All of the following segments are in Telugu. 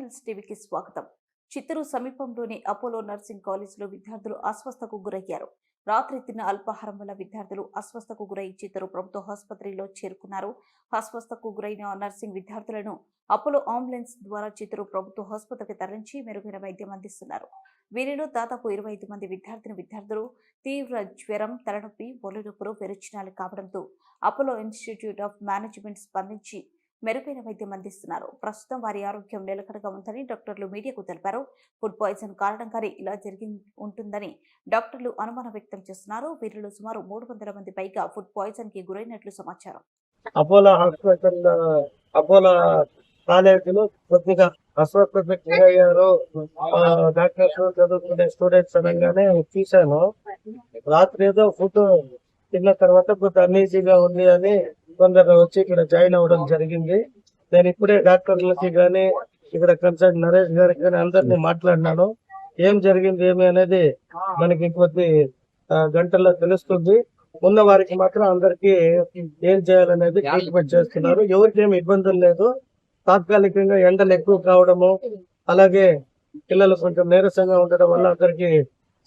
ఛానల్స్ టీవీకి స్వాగతం. చిత్తూరు సమీపంలోని అపోలో నర్సింగ్ కాలేజీలో విద్యార్థులు అస్వస్థకు గురయ్యారు. రాత్రి తిన్న అల్పాహారం వల్ల విద్యార్థులు అస్వస్థకు గురై చిత్తూరు ప్రభుత్వ ఆసుపత్రిలో చేరుకున్నారు. అస్వస్థకు గురైన నర్సింగ్ విద్యార్థులను అపోలో అంబులెన్స్ ద్వారా చిత్తూరు ప్రభుత్వ ఆసుపత్రికి తరలించి మెరుగైన వైద్యం అందిస్తున్నారు. వీరిలో దాదాపు 25 మంది విద్యార్థులు తీవ్ర జ్వరం, తలనొప్పి, ఒళ్ళునొప్పులు, విరోచనాలు కావడంతో అపోలో ఇన్స్టిట్యూట్ ఆఫ్ మేనేజ్మెంట్ స్పందించి మెరుగైన వైద్యం అందిస్తున్నారు. ప్రస్తుతం వారి ఆరోగ్యం నిలకడగా ఉందని డాక్టర్లు మీడియాకు తెలిపారు. ఫుడ్ పాయిజన్ కారణంగానే ఇలా జరిగి ఉంటుందని డాక్టర్లు అనుమానం వ్యక్తం చేస్తున్నారు. వీరిలో సుమారు 300 మంది పైగా ఫుడ్ పాయిజన్ కి గురైనట్లు సమాచారం. అపోలో హాస్పిటల్ అపోలో కాలేజీలో కొద్దిగా అస్వస్థతకు గురయ్యారు డాక్టర్స్, చదువుకునే స్టూడెంట్స్ అనగానే చూశాను. రాత్రి ఏదో ఫుడ్ తిన్న తర్వాత కొంత అన్ఈజీగా ఉంది అని కొందరు వచ్చి ఇక్కడ జాయిన్ అవ్వడం జరిగింది. నేను ఇప్పుడే డాక్టర్లకి కానీ ఇక్కడ కన్సల్ట్ నరేష్ గారికి కానీ అందరినీ మాట్లాడినాను. ఏం జరిగింది ఏమి అనేది మనకి కొద్ది గంటల్లో తెలుస్తుంది. ఉన్న వారికి మాత్రం అందరికి ఏం చేయాలనేది ట్రీట్మెంట్ చేస్తున్నారు. ఎవరికి ఏమి ఇబ్బందులు లేదు. తాత్కాలికంగా ఎండలు ఎక్కువ కావడము, అలాగే పిల్లలు కొంచెం నీరసంగా ఉండడం వల్ల అందరికి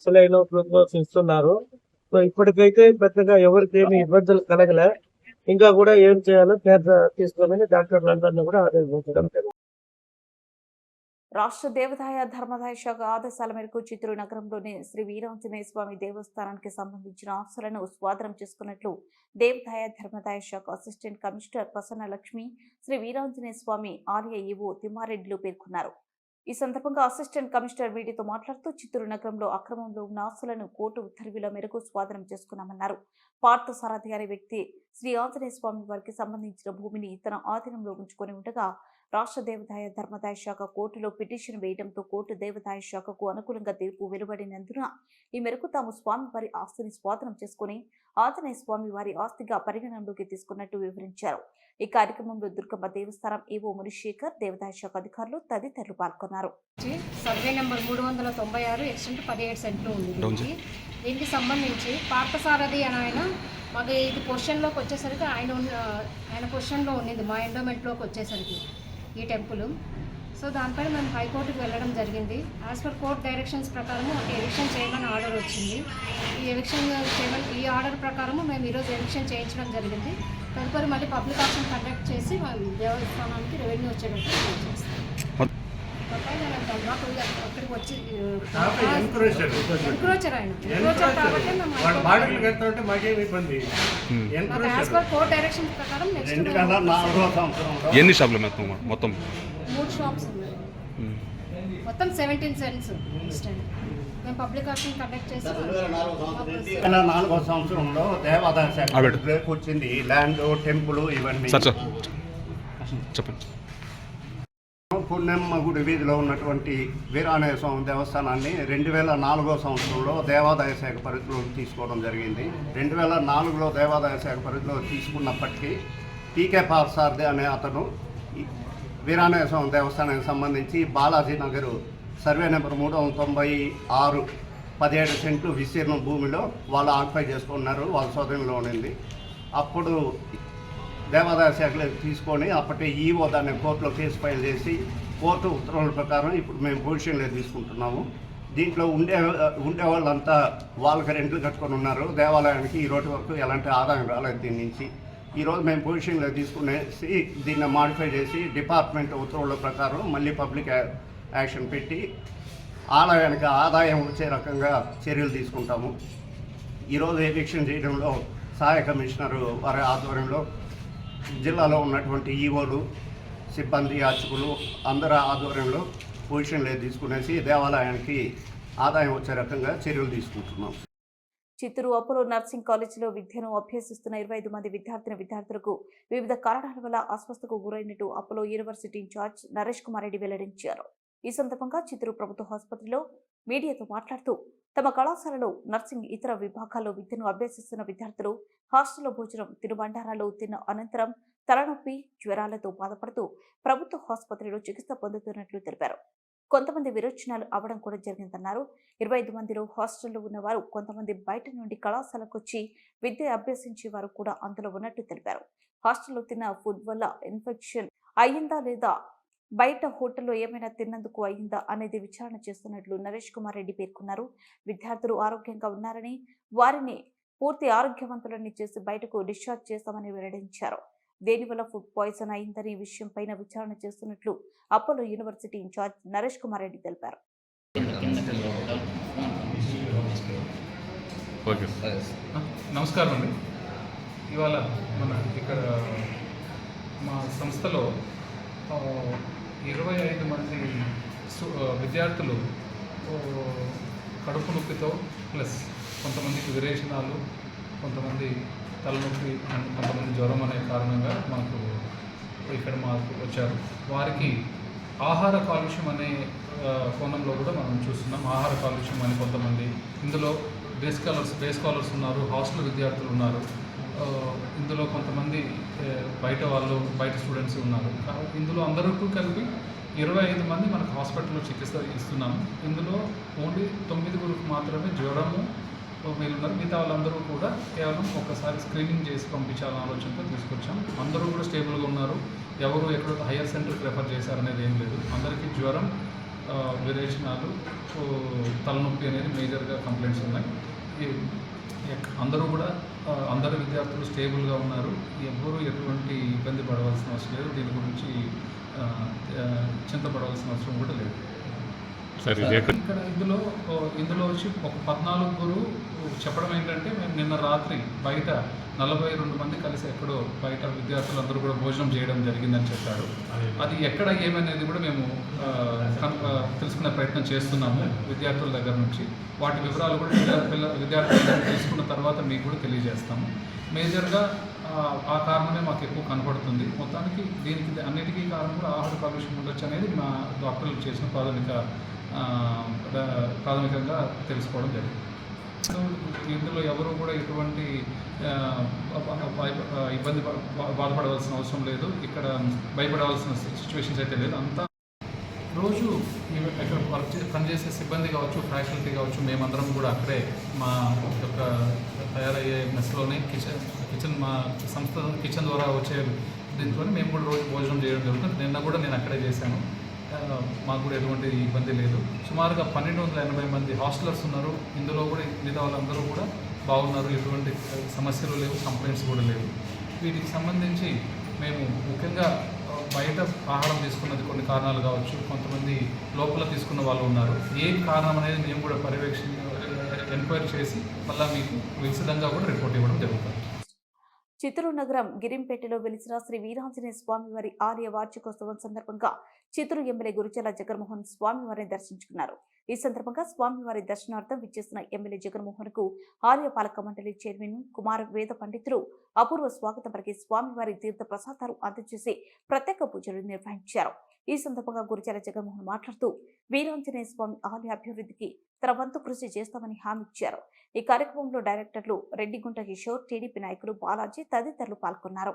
సెలైన్, గ్లూకోజ్ ఇస్తున్నారు. సో ఇప్పటికైతే పెద్దగా ఎవరికి ఏమి ఇబ్బందులు కలగలే. ఇంకా కూడా ఏం చేయాలో తీసుకోమని డాక్టర్లందరినీ కూడా ఆదేశించడం జరిగింది. రాష్ట్ర దేవాదాయ ధర్మాదాయ శాఖ ఆదేశాల మేరకు చిత్తూరు నగరంలోని శ్రీ వీరాంజనేయ స్వామి దేవస్థానానికి సంబంధించిన ఆస్తులను స్వాధీనం చేసుకున్నట్లు దేవాదాయ ధర్మాదాయ శాఖ అసిస్టెంట్ కమిషనర్ ప్రసన్న లక్ష్మి, శ్రీ వీరాంజనేయ స్వామి ఆలయ ఈవో తిమ్మారెడ్డిలు పేర్కొన్నారు. ఈ సందర్భంగా అసిస్టెంట్ కమిషనర్ మీడియాతో మాట్లాడుతూ చిత్తూరు నగరంలో అక్రమంలో ఉన్న ఆస్తులను కోర్టు ఉత్తర్వుల మేరకు స్వాధీనం చేసుకున్నామన్నారు. పార్థసారథి అనే వ్యక్తి శ్రీ ఆంజనేయ స్వామి వారికి సంబంధించిన భూమిని తన ఆధీనంలో ఉంచుకొని ఉండగా రాష్ట్ర దేవాదాయ ధర్మాదాయ శాఖ కోర్టులో పిటిషన్ వేయడంతో కోర్టు దేవాదాయ శాఖకు అనుకూలంగా తీర్పు వెలువడినందున ఈ మేరకు తాము స్వామివారి ఆస్తిని స్వాధీనం చేసుకుని ఆంజనేయ స్వామి వారి ఆస్తిగా పరిగణనలోకి తీసుకున్నట్టు వివరించారు. ఈ కార్యక్రమంలో దుర్గమ్మ దేవస్థానం ఈవో మునిశేఖర్, దేవాదాయ శాఖ అధికారులు తదితరులు పాల్గొన్నారు. సర్వే నెంబర్ 396 ఎక్స్టెంట్ 17 సెంట్లు ఉంది. దీనికి సంబంధించి పార్థసారథి అని ఆయన మాకు ఇది పొజిషన్లోకి వచ్చేసరికి ఆయన పొజిషన్లో ఉండింది మా ఎండోమెంట్లోకి వచ్చేసరికి ఈ టెంపుల్. సో దానిపైన మేము హైకోర్టుకి వెళ్ళడం జరిగింది. యాజ్ పర్ కోర్ట్ డైరెక్షన్స్ ప్రకారము ఒక ఎవిక్షన్ చేయమని ఆర్డర్ వచ్చింది. ఈ ఆర్డర్ ప్రకారము మేము ఈరోజు ఎవిక్షన్ చేయించడం జరిగింది. తదుపరి మళ్ళీ పబ్లిక్ ఆక్షన్ కండక్ట్ చేసి దేవస్థానానికి రెవెన్యూ వచ్చేటట్టు చేస్తాం. మాకు అక్కడికి వచ్చి ఎంక్రోచర్ ఆయన కాబట్టి యాజ్ పర్ కోర్ట్ డైరెక్షన్స్ ప్రకారం నెక్స్ట్ ఎన్ని షాపులు మొత్తం 3 షాప్స్ ఉన్నాయి. మొత్తం 17 సెంట్స్ ఇష్టం. మేము పబ్లిక్ ఆక్షన్ కండక్ట్ చేసి 2004 సంవత్సరంలో దేవాదాయ శాఖ వచ్చింది. ల్యాండ్, టెంపుల్ ఇవన్నీ చెప్పండి. పుణ్యమ్మ గుడి వీధిలో ఉన్నటువంటి వీరాంజనేయ స్వామి దేవస్థానాన్ని 2004 సంవత్సరంలో దేవాదాయ శాఖ పరిధిలోకి తీసుకోవడం జరిగింది. 2004లో దేవాదాయ శాఖ పరిధిలో తీసుకున్నప్పటికీ టీకే పార్థసారథి అనే అతను వీరాంజనేయ స్వామి దేవస్థానానికి సంబంధించి బాలాజీ నగర్ సర్వే నెంబర్ 396 17 సెంట్లు విస్తీర్ణం భూమిలో వాళ్ళు ఆక్యుపై చేసుకున్నారు. వాళ్ళ సోదరులో ఉండింది. అప్పుడు దేవాదాయ శాఖలో తీసుకొని అప్పటి ఈవో దాన్ని కోర్టులో కేసు ఫైల్ చేసి కోర్టు ఉత్తర్వుల ప్రకారం ఇప్పుడు మేము పొజిషన్లో తీసుకుంటున్నాము. దీంట్లో ఉండే వాళ్ళంతా వాళ్ళకి రెంట్లు కట్టుకొని ఉన్నారు. దేవాలయానికి ఈ రోజు వరకు ఎలాంటి ఆదాయం రాలేదు దీని నుంచి. ఈరోజు మేము పొజిషన్లో తీసుకునేసి దీన్ని మాడిఫై చేసి డిపార్ట్మెంట్ ఉత్తర్వుల ప్రకారం మళ్ళీ పబ్లిక్ యాక్షన్ పెట్టి ఆలయానికి ఆదాయం వచ్చే రకంగా చర్యలు తీసుకుంటాము. ఈరోజు ఎవిక్షన్ చేయడంలో సహాయ కమిషనర్ వారి ఆధ్వర్యంలో జిల్లాలో ఉన్నటువంటి ఈవోలు, సిబ్బంది, యాచకులు అందరి ఆధ్వర్యంలో పొజిషన్లో తీసుకునేసి దేవాలయానికి ఆదాయం వచ్చే రకంగా చర్యలు తీసుకుంటున్నాం. చిత్తూరు అపోలో నర్సింగ్ కాలేజీలో విద్యను అభ్యసిస్తున్న 25 మంది విద్యార్థులకు వివిధ కారణాల వల్ల అస్వస్థకు గురైనట్టు Apollo university incharge Naresh Kumar Reddy వెల్లడించారు. ఈ సందర్భంగా చిత్తూరు ప్రభుత్వ ఆసుపత్రిలో మీడియాతో మాట్లాడుతూ తమ కళాశాలలో నర్సింగ్ ఇతర విభాగాల్లో విద్యను అభ్యసిస్తున్న విద్యార్థులు హాస్టల్లో భోజనం, తినుబండారాలు తిన్న అనంతరం తలనొప్పి, జ్వరాలతో బాధపడుతూ ప్రభుత్వ ఆసుపత్రిలో చికిత్స పొందుతున్నట్లు తెలిపారు. కొంతమంది విరోచనాలు అవ్వడం కూడా జరిగిందన్నారు. 25 మందిలో హాస్టల్లో ఉన్నవారు కొంతమంది బయట నుండి కళాశాలకు వచ్చి విద్య అభ్యసించే వారు కూడా అందులో ఉన్నట్టు తెలిపారు. హాస్టల్లో తిన్న ఫుడ్ వల్ల ఇన్ఫెక్షన్ అయ్యిందా లేదా బయట హోటల్లో ఏమైనా తిన్నందుకు అయిందా అనేది విచారణ చేస్తున్నట్లు నరేష్ కుమార్ రెడ్డి పేర్కొన్నారు. విద్యార్థులు ఆరోగ్యంగా ఉన్నారని, వారిని పూర్తి ఆరోగ్యవంతులని చేసి బయటకు డిశ్చార్జ్ చేస్తామని వెల్లడించారు. దేనివల్ల ఫుడ్ పాయిజన్ అయిందనే విషయంపైన విచారణ చేస్తున్నట్లు Apollo university incharge Naresh Kumar Reddy తెలిపారు. నమస్కారం అండి. ఇవాళ మన ఇక్కడ మా సంస్థలో 25 మంది విద్యార్థులు కడుపు నొప్పితో ప్లస్ కొంతమందికి విరేచనాలు, కొంతమంది తలనొప్పి, కొంతమంది జ్వరం అనే కారణంగా మాకు వచ్చారు. వారికి ఆహార కాలుష్యం అనే కోణంలో కూడా మనం చూస్తున్నాం. ఆహార కాలుష్యం అని కొంతమంది, ఇందులో డే స్కాలర్స్ ఉన్నారు, హాస్టల్ విద్యార్థులు ఉన్నారు, ఇందులో కొంతమంది బయట స్టూడెంట్స్ ఉన్నారు. ఇందులో అందరికీ కలిపి 25 మంది మనకు హాస్పిటల్లో చికిత్స ఇస్తున్నాము. ఇందులో ఓన్లీ 9 మాత్రమే జ్వరము వీళ్ళున్నారు. మిగతా వాళ్ళందరూ కూడా కేవలం ఒకసారి స్క్రీనింగ్ చేసి పంపించాలనే ఆలోచనతో తీసుకొచ్చాం. అందరూ కూడా స్టేబుల్గా ఉన్నారు. ఎవరు ఎక్కడ హయ్యర్ సెంటర్కి రెఫర్ చేశారనేది ఏం లేదు. అందరికీ జ్వరం, విరేచనాలు, తలనొప్పి అనేది మేజర్గా కంప్లైంట్స్ ఉన్నాయి. అందరూ కూడా అందరు విద్యార్థులు స్టేబుల్గా ఉన్నారు. ఎవ్వరూ ఎటువంటి ఇబ్బంది పడవలసిన అవసరం లేదు. దీని గురించి చింతపడవలసిన అవసరం కూడా లేదు. ఇక్కడ ఇందులో వచ్చి ఒక 14 చెప్పడం ఏంటంటే, మేము నిన్న రాత్రి బయట 42 మంది కలిసి ఎక్కడో బయట విద్యార్థులు అందరూ కూడా భోజనం చేయడం జరిగిందని చెప్పారు. అది ఎక్కడ ఏమనేది కూడా మేము తెలుసుకునే ప్రయత్నం చేస్తున్నాము విద్యార్థుల దగ్గర నుంచి. వాటి వివరాలు కూడా విద్యార్థుల దగ్గర తెలుసుకున్న తర్వాత మీకు కూడా తెలియజేస్తాము. మేజర్గా ఆ కారణమే మాకు ఎక్కువ కనపడుతుంది. మొత్తానికి దీనికి అన్నిటికీ కారణం కూడా ఆహార కాలుష్యం ఉండొచ్చు అనేది మా డాక్టర్లు చేసిన ప్రాథమికంగా తెలుసుకోవడం జరిగింది. ఇందులో ఎవరు కూడా ఎటువంటి ఇబ్బంది బాధపడవలసిన అవసరం లేదు. ఇక్కడ భయపడవలసిన సిచ్యువేషన్స్ అయితే లేదు. అంతా రోజు ఇక్కడ పనిచేసే సిబ్బంది కావచ్చు, ఫ్యాకల్టీ కావచ్చు, మేమందరం కూడా అక్కడే మా యొక్క తయారయ్యే మెస్లోనే కిచెన్ మా సంస్థ కిచెన్ ద్వారా వచ్చే దీంట్లోనే మేము కూడా రోజు భోజనం చేయడం జరుగుతుంది. నిన్న కూడా నేను అక్కడే చేశాను. మాకు కూడా ఎటువంటి ఇబ్బంది లేదు. సుమారుగా 1280 మంది హాస్టలర్స్ ఉన్నారు. ఇందులో కూడా మిగతా వాళ్ళందరూ కూడా బాగున్నారు. ఎటువంటి సమస్యలు లేవు, కంప్లైంట్స్ కూడా లేవు. వీటికి సంబంధించి మేము ముఖ్యంగా బయట ఆహారం తీసుకున్నది కొన్ని కారణాలు కావచ్చు, కొంతమంది లోపల తీసుకున్న వాళ్ళు ఉన్నారు. ఏ కారణం అనేది మేము కూడా ఎంక్వైరీ చేసి మళ్ళీ మీకు విశదంగా కూడా రిపోర్ట్ ఇవ్వడం జరుగుతుంది. చిత్తూరు నగరం గిరింపేటలో వెలిసిన శ్రీ వీరాంజనేయ స్వామివారి ఆలయ వార్షికోత్సవం సందర్భంగా చిత్తూరు ఎమ్మెల్యే గురుజల జగన్మోహన్ స్వామివారిని దర్శించుకున్నారు. ఈ సందర్భంగా స్వామివారి దర్శనార్థం విచ్చేసిన ఎమ్మెల్యే జగన్మోహన్ కు ఆలయ పాలక మండలి చైర్మన్ కుమార వేద పండితులు అపూర్వ స్వాగతం పలికి స్వామివారి తీర్థ ప్రసాదాలు అందజేసి ప్రత్యేక పూజలు నిర్వహించారు. ఈ సందర్భంగా గురుజల జగన్మోహన్ మాట్లాడుతూ వీరాంజనేయ స్వామి ఆలయ అభివృద్ధికి తన వంతు కృషి చేస్తామని హామీ ఇచ్చారు. ఈ కార్యక్రమంలో డైరెక్టర్లు రెడ్డిగుంట కిషోర్, టీడీపీ నాయకులు బాలాజీ తదితరులు పాల్గొన్నారు.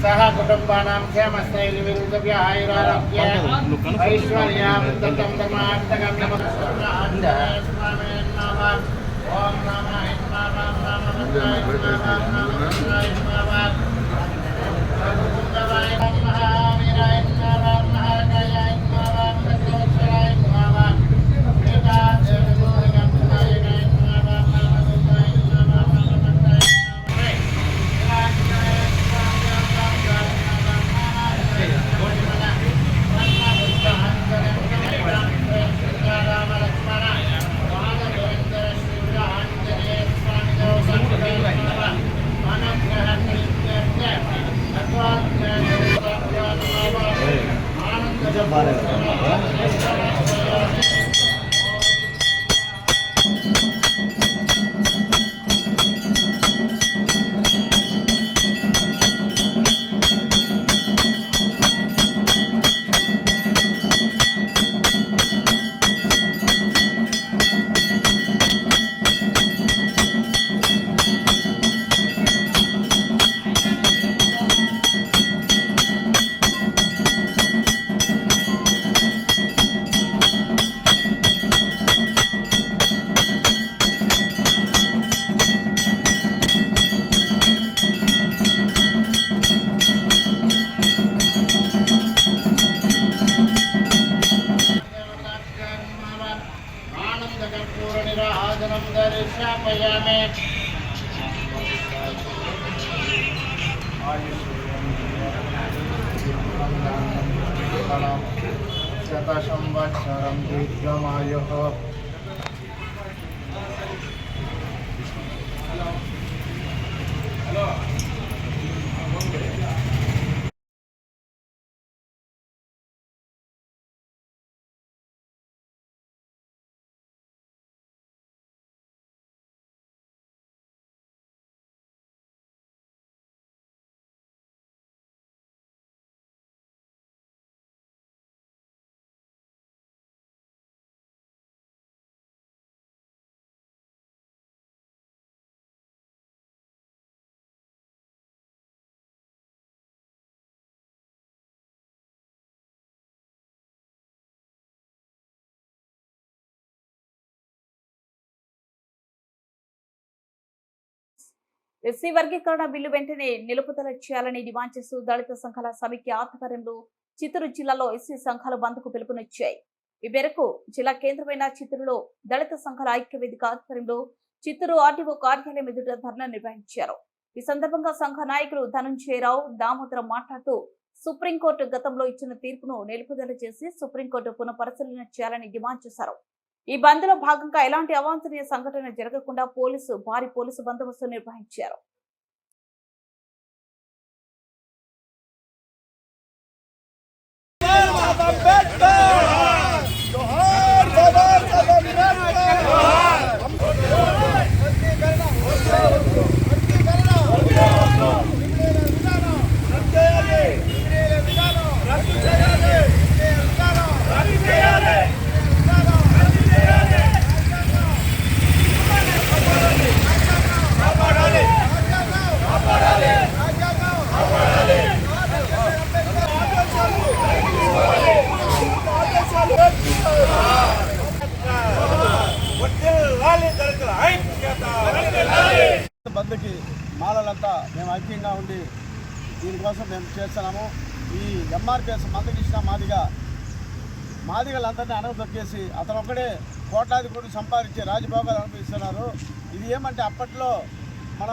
सह कुटुंबानां क्षेमस्थैर्यविरुद्धव्य आयुरारोग्य ऐश्वर्यावृद्धं ओम नमः स्थापयामि शतसंवत्सरं दीर्घमायुः ఎస్సీ వర్గీకరణ బిల్లు వెంటనే నిలుపుదల చేయాలని డిమాండ్ చేస్తూ దళిత సంఘాల సమిఖ్య ఆధ్వర్యంలో చిత్తూరు జిల్లాలో ఎస్సీ సంఘాలు బంద్కు పిలుపునిచ్చాయి. ఈ మేరకు జిల్లా కేంద్రమైన చిత్తూరులో దళిత సంఘాల ఐక్య వేదిక ఆధ్వర్యంలో చిత్తూరు ఆర్టీఓ కార్యాలయం ఎదుట ధర్నా నిర్వహించారు. ఈ సందర్భంగా సంఘ నాయకులు ధనంజయరావు దామోదరం మాట్లాడుతూ సుప్రీంకోర్టు గతంలో ఇచ్చిన తీర్పును నిలుపుదల చేసి సుప్రీంకోర్టు పునఃపరిశీలన చేయాలని డిమాండ్ చేశారు. ఈ బంద్ లో భాగంగా ఎలాంటి అవాంఛనీయ సంఘటన జరగకుండా భారీ పోలీసు బందోబస్తు నిర్వహించారు. బంద్కి మాలలంతా మేము ఐక్యంగా ఉండి దీనికోసం మేము చేస్తున్నాము. ఈ ఎంఆర్పిఎస్ మందకృష్ణ మాదిగలందరినీ అణగదొక్కేసి అతను ఒక్కడే కోట్లాది కోట్లు సంపాదించి రాజభోగాలు అనుభవిస్తున్నారు. ఇది ఏమంటే అప్పట్లో మన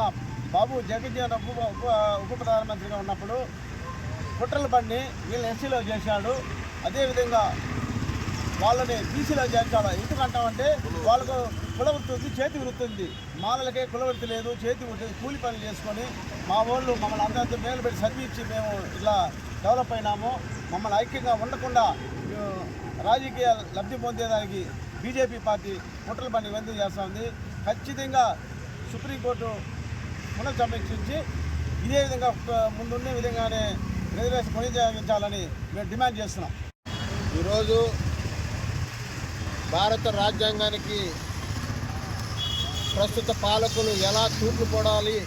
బాబు జగజ్జీవన్ ఉప ప్రధానమంత్రిగా ఉన్నప్పుడు కుట్రలు బండి వీళ్ళని ఎస్సీలో చేశాడు. అదేవిధంగా వాళ్ళని బీసీలో చేర్చాలి. ఎందుకంటామంటే వాళ్ళకు కులవృత్తి ఉంది, చేతి వృత్తి ఉంది. మాలలకే కులవృత్తి లేదు, చేతి వృత్తి, కూలి పనులు చేసుకొని మా వాళ్ళు మమ్మల్ని అందరితో మేలు పెట్టి చదివించి మేము ఇలా డెవలప్ అయినాము. మమ్మల్ని ఐక్యంగా ఉండకుండా రాజకీయ లబ్ధి పొందేదానికి బీజేపీ పార్టీ కుట్రల బండి వంతు చేస్తూ ఉంది. ఖచ్చితంగా సుప్రీంకోర్టు పునఃసమీక్షించి ఇదే విధంగా ముందుండే విధంగానే రిజర్వేషన్ కొనసాగించాలని మేము డిమాండ్ చేస్తున్నాం. ఈరోజు భారత రాజ్యాంగానికి ప్రస్తుత పాలకులు ఎలా తూట్లు పడాలి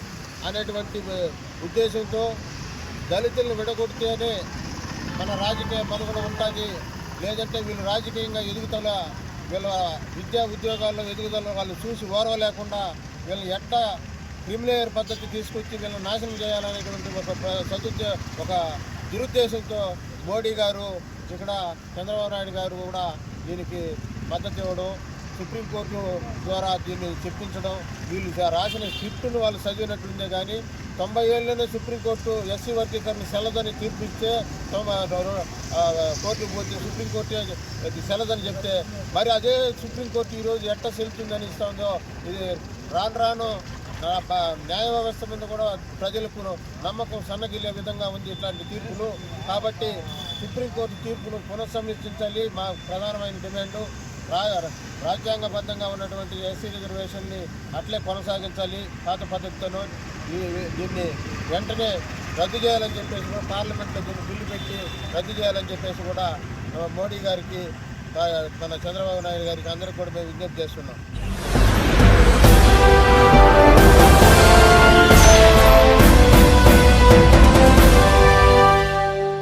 అనేటువంటి ఉద్దేశంతో దళితులను విడగొడితేనే మన రాజకీయ మనుగడ ఉంటుంది, లేదంటే వీళ్ళు రాజకీయంగా ఎదుగుదల, వీళ్ళ విద్యా ఉద్యోగాల్లో ఎదుగుదల వాళ్ళు చూసి ఓర్వలేకుండా వీళ్ళు ఎట్టా క్రిమిలేయర్ పద్ధతి తీసుకొచ్చి వీళ్ళని నాశనం చేయాలనేటువంటి ఒక దురుద్దేశంతో మోడీ గారు ఇక్కడ చంద్రబాబు నాయుడు గారు కూడా దీనికి మద్దతు ఇవ్వడం, సుప్రీంకోర్టు ద్వారా దీన్ని చెప్పించడం, వీళ్ళు రాసిన స్క్రిప్టును వాళ్ళు చదివినట్లుందే కానీ 90 ఏళ్ళలోనే సుప్రీంకోర్టు ఎస్సీ వర్గీకరణ సెలదని తీర్పిస్తే కోర్టుకు పోతే సుప్రీంకోర్టు సెలదని చెప్తే మరి అదే సుప్రీంకోర్టు ఈరోజు ఎట్ట సెలుతుందని ఇస్తుందో ఇది రాను న్యాయ వ్యవస్థ మీద కూడా ప్రజలకు నమ్మకం సన్నగిల్లే విధంగా ఉంది ఇట్లాంటి తీర్పులు. కాబట్టి సుప్రీంకోర్టు తీర్పును పునఃసమీక్షించాలి మా ప్రధానమైన డిమాండు. రాజ్యాంగబద్ధంగా ఉన్నటువంటి ఎస్సీ రిజర్వేషన్ని అట్లే కొనసాగించాలి పాత పద్ధతితో. దీన్ని వెంటనే రద్దు చేయాలని చెప్పేసి కూడా పార్లమెంట్లో దీన్ని బిల్లు పెట్టి రద్దు చేయాలని చెప్పేసి కూడా మోడీ గారికి మన చంద్రబాబు నాయుడు గారికి అందరికీ కూడా మేము విజ్ఞప్తి చేస్తున్నాం.